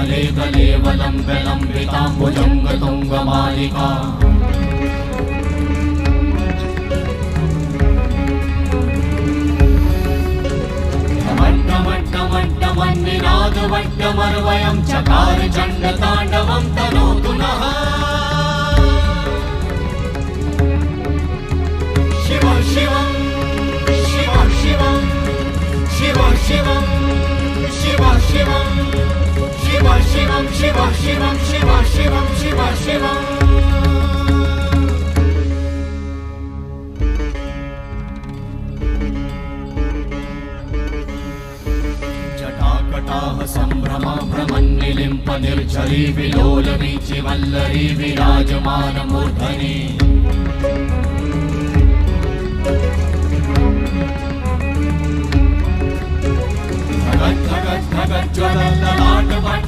लेवलेवलम्बिताम्बुजङ्गतुङ्गमालिका निनादवट्टमर्वयं चकार चण्डताण्डवं तनोतु नः शिव शिवं शिव शिवं शिव शिवं शिव शिवं शिव शिवं शिव शिवं शिव शिवं शिव शिवं जटाकटाह सम्भ्रम भ्रमन्निलिम्प निर्झरी विलोलवीचि वल्लरी विराजमानमूर्धनि धगत् धगत् धगत् ज्वलल्ललाट